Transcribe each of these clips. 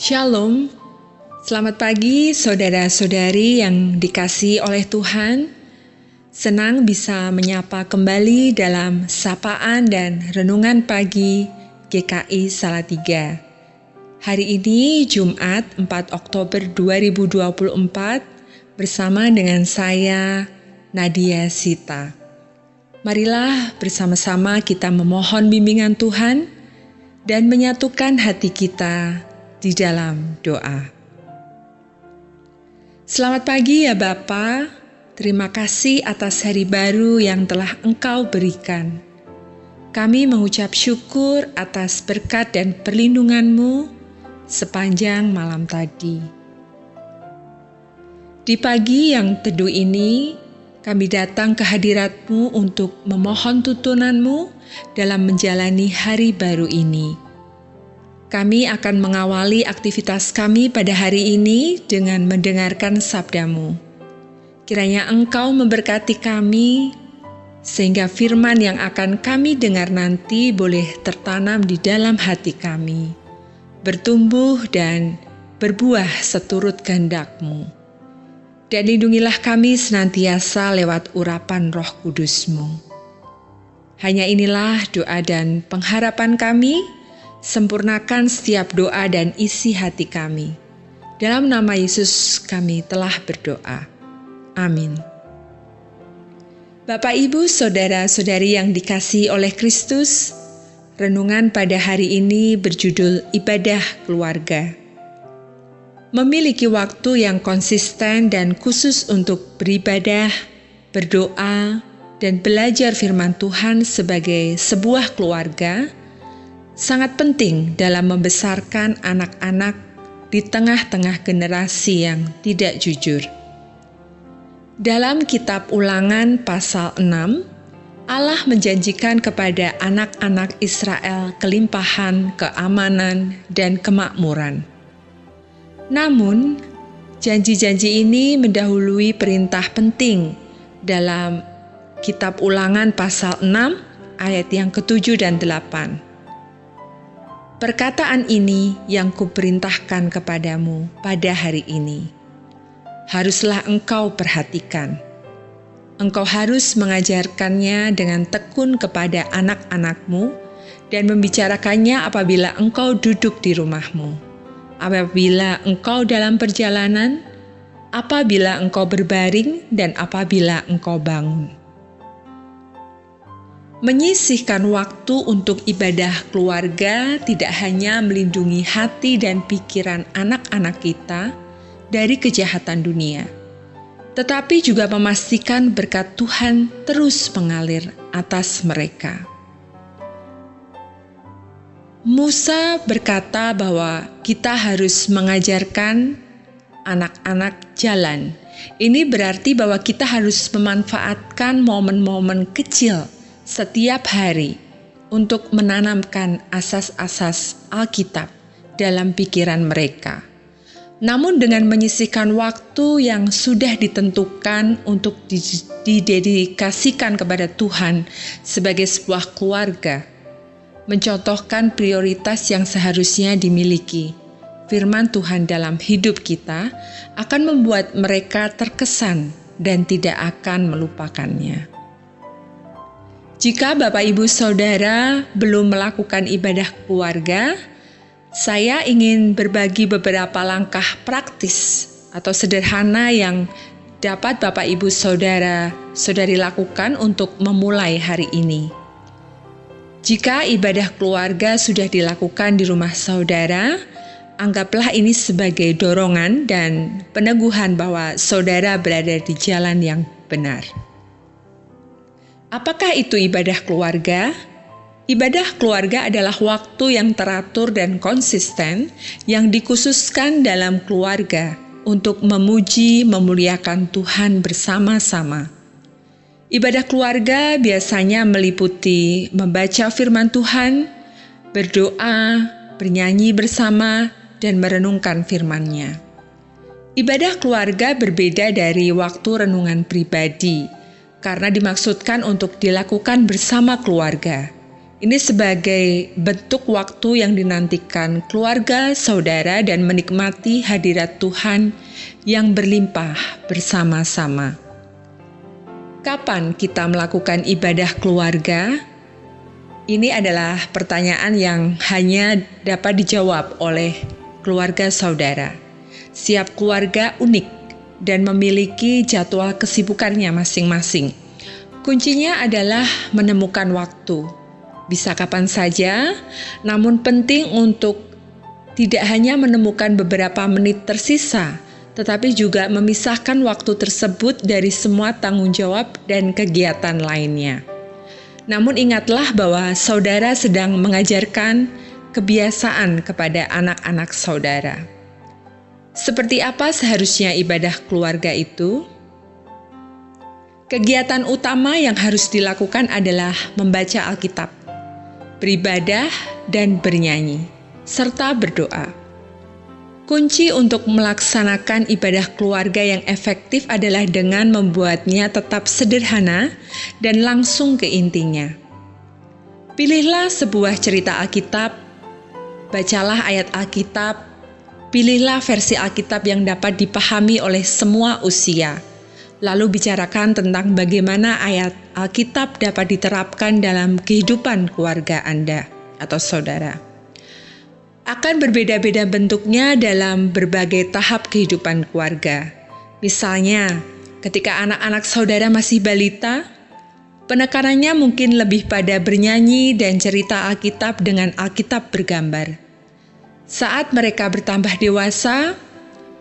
Shalom, selamat pagi saudara-saudari yang dikasihi oleh Tuhan. Senang bisa menyapa kembali dalam sapaan dan renungan pagi GKI Salatiga. Hari ini Jumat 4 Oktober 2024 bersama dengan saya Nadia Sita. Marilah bersama-sama kita memohon bimbingan Tuhan dan menyatukan hati kita di dalam doa. Selamat pagi ya Bapa, terima kasih atas hari baru yang telah Engkau berikan. Kami mengucap syukur atas berkat dan perlindungan-Mu sepanjang malam tadi. Di pagi yang teduh ini, kami datang ke hadirat-Mu untuk memohon tuntunan-Mu dalam menjalani hari baru ini. Kami akan mengawali aktivitas kami pada hari ini dengan mendengarkan sabda-Mu. Kiranya Engkau memberkati kami, sehingga firman yang akan kami dengar nanti boleh tertanam di dalam hati kami, bertumbuh dan berbuah seturut kehendak-Mu. Dan lindungilah kami senantiasa lewat urapan Roh Kudus-Mu. Hanya inilah doa dan pengharapan kami. Sempurnakan setiap doa dan isi hati kami. Dalam nama Yesus kami telah berdoa. Amin. Bapak, Ibu, Saudara-saudari yang dikasihi oleh Kristus, renungan pada hari ini berjudul Ibadah Keluarga. Memiliki waktu yang konsisten dan khusus untuk beribadah, berdoa, dan belajar firman Tuhan sebagai sebuah keluarga sangat penting dalam membesarkan anak-anak di tengah-tengah generasi yang tidak jujur. Dalam kitab Ulangan pasal 6, Allah menjanjikan kepada anak-anak Israel kelimpahan, keamanan, dan kemakmuran. Namun, janji-janji ini mendahului perintah penting dalam kitab Ulangan pasal 6 ayat yang ke-7 dan 8. Perkataan ini yang kuperintahkan kepadamu pada hari ini, haruslah engkau perhatikan. Engkau harus mengajarkannya dengan tekun kepada anak-anakmu dan membicarakannya apabila engkau duduk di rumahmu, apabila engkau dalam perjalanan, apabila engkau berbaring, dan apabila engkau bangun. Menyisihkan waktu untuk ibadah keluarga tidak hanya melindungi hati dan pikiran anak-anak kita dari kejahatan dunia, tetapi juga memastikan berkat Tuhan terus mengalir atas mereka. Musa berkata bahwa kita harus mengajarkan anak-anak jalan. Ini berarti bahwa kita harus memanfaatkan momen-momen kecil setiap hari untuk menanamkan asas-asas Alkitab dalam pikiran mereka. Namun dengan menyisihkan waktu yang sudah ditentukan untuk didedikasikan kepada Tuhan sebagai sebuah keluarga, mencontohkan prioritas yang seharusnya dimiliki, firman Tuhan dalam hidup kita akan membuat mereka terkesan dan tidak akan melupakannya. Jika Bapak, Ibu, Saudara belum melakukan ibadah keluarga, saya ingin berbagi beberapa langkah praktis atau sederhana yang dapat Bapak, Ibu, Saudara-saudari lakukan untuk memulai hari ini. Jika ibadah keluarga sudah dilakukan di rumah saudara, anggaplah ini sebagai dorongan dan peneguhan bahwa saudara berada di jalan yang benar. Apakah itu ibadah keluarga? Ibadah keluarga adalah waktu yang teratur dan konsisten yang dikhususkan dalam keluarga untuk memuji, memuliakan Tuhan bersama-sama. Ibadah keluarga biasanya meliputi membaca firman Tuhan, berdoa, bernyanyi bersama, dan merenungkan firman-Nya. Ibadah keluarga berbeda dari waktu renungan pribadi, karena dimaksudkan untuk dilakukan bersama keluarga. Ini sebagai bentuk waktu yang dinantikan keluarga, saudara, dan menikmati hadirat Tuhan yang berlimpah bersama-sama. Kapan kita melakukan ibadah keluarga? Ini adalah pertanyaan yang hanya dapat dijawab oleh keluarga saudara. Setiap keluarga unik dan memiliki jadwal kesibukannya masing-masing. Kuncinya adalah menemukan waktu. Bisa kapan saja, namun penting untuk tidak hanya menemukan beberapa menit tersisa, tetapi juga memisahkan waktu tersebut dari semua tanggung jawab dan kegiatan lainnya. Namun ingatlah bahwa saudara sedang mengajarkan kebiasaan kepada anak-anak saudara. Seperti apa seharusnya ibadah keluarga itu? Kegiatan utama yang harus dilakukan adalah membaca Alkitab, beribadah dan bernyanyi, serta berdoa. Kunci untuk melaksanakan ibadah keluarga yang efektif adalah dengan membuatnya tetap sederhana dan langsung ke intinya. Pilihlah sebuah cerita Alkitab, bacalah ayat Alkitab, pilihlah versi Alkitab yang dapat dipahami oleh semua usia. Lalu bicarakan tentang bagaimana ayat Alkitab dapat diterapkan dalam kehidupan keluarga Anda atau saudara. Akan berbeda-beda bentuknya dalam berbagai tahap kehidupan keluarga. Misalnya, ketika anak-anak saudara masih balita, penekanannya mungkin lebih pada bernyanyi dan cerita Alkitab dengan Alkitab bergambar. Saat mereka bertambah dewasa,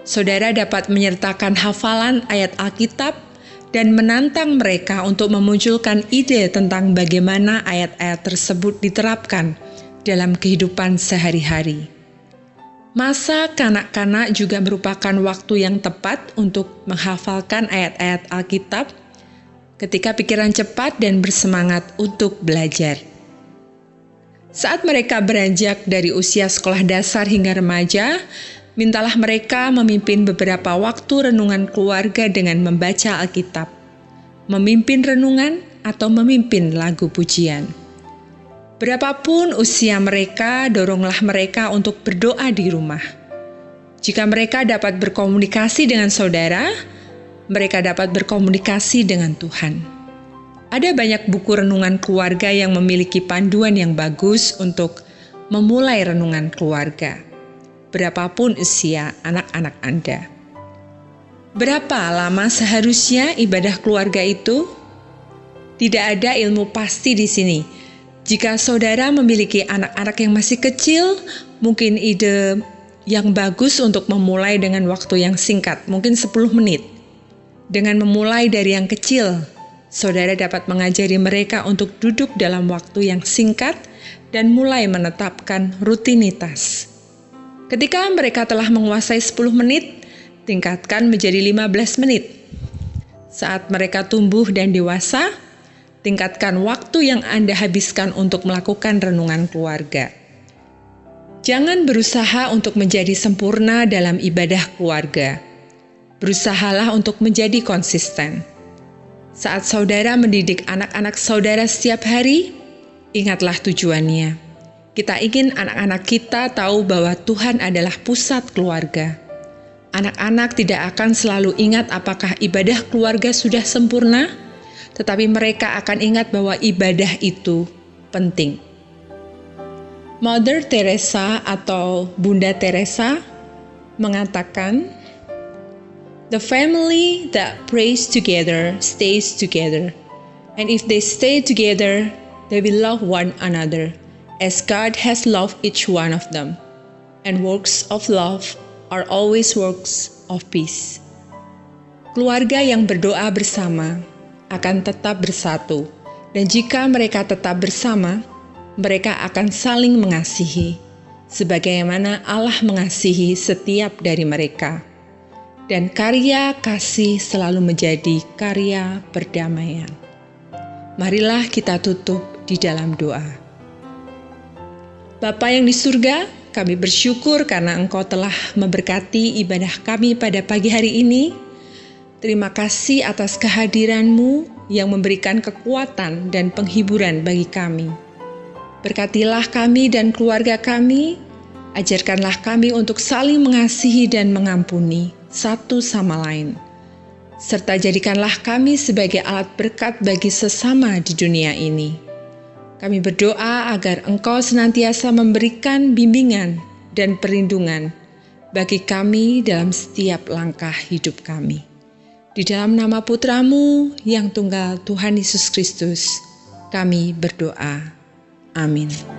saudara dapat menyertakan hafalan ayat Alkitab dan menantang mereka untuk memunculkan ide tentang bagaimana ayat-ayat tersebut diterapkan dalam kehidupan sehari-hari. Masa kanak-kanak juga merupakan waktu yang tepat untuk menghafalkan ayat-ayat Alkitab ketika pikiran cepat dan bersemangat untuk belajar. Saat mereka beranjak dari usia sekolah dasar hingga remaja, mintalah mereka memimpin beberapa waktu renungan keluarga dengan membaca Alkitab, memimpin renungan atau memimpin lagu pujian. Berapapun usia mereka, doronglah mereka untuk berdoa di rumah. Jika mereka dapat berkomunikasi dengan saudara, mereka dapat berkomunikasi dengan Tuhan. Ada banyak buku renungan keluarga yang memiliki panduan yang bagus untuk memulai renungan keluarga. Berapapun usia anak-anak Anda. Berapa lama seharusnya ibadah keluarga itu? Tidak ada ilmu pasti di sini. Jika saudara memiliki anak-anak yang masih kecil, mungkin ide yang bagus untuk memulai dengan waktu yang singkat, mungkin 10 menit. Dengan memulai dari yang kecil, saudara dapat mengajari mereka untuk duduk dalam waktu yang singkat dan mulai menetapkan rutinitas. Ketika mereka telah menguasai 10 menit, tingkatkan menjadi 15 menit. Saat mereka tumbuh dan dewasa, tingkatkan waktu yang Anda habiskan untuk melakukan renungan keluarga. Jangan berusaha untuk menjadi sempurna dalam ibadah keluarga. Berusahalah untuk menjadi konsisten. Saat saudara mendidik anak-anak saudara setiap hari, ingatlah tujuannya. Kita ingin anak-anak kita tahu bahwa Tuhan adalah pusat keluarga. Anak-anak tidak akan selalu ingat apakah ibadah keluarga sudah sempurna, tetapi mereka akan ingat bahwa ibadah itu penting. Mother Teresa atau Bunda Teresa mengatakan, "The family that prays together stays together, and if they stay together, they will love one another, as God has loved each one of them, and works of love are always works of peace." Keluarga yang berdoa bersama akan tetap bersatu, dan jika mereka tetap bersama, mereka akan saling mengasihi, sebagaimana Allah mengasihi setiap dari mereka. Dan karya kasih selalu menjadi karya perdamaian. Marilah kita tutup di dalam doa. Bapa yang di surga, kami bersyukur karena Engkau telah memberkati ibadah kami pada pagi hari ini. Terima kasih atas kehadiran-Mu yang memberikan kekuatan dan penghiburan bagi kami. Berkatilah kami dan keluarga kami, ajarkanlah kami untuk saling mengasihi dan mengampuni satu sama lain. Serta jadikanlah kami sebagai alat berkat bagi sesama di dunia ini. Kami berdoa agar Engkau senantiasa memberikan bimbingan dan perlindungan bagi kami dalam setiap langkah hidup kami. Di dalam nama Putra-Mu yang tunggal Tuhan Yesus Kristus, kami berdoa. Amin.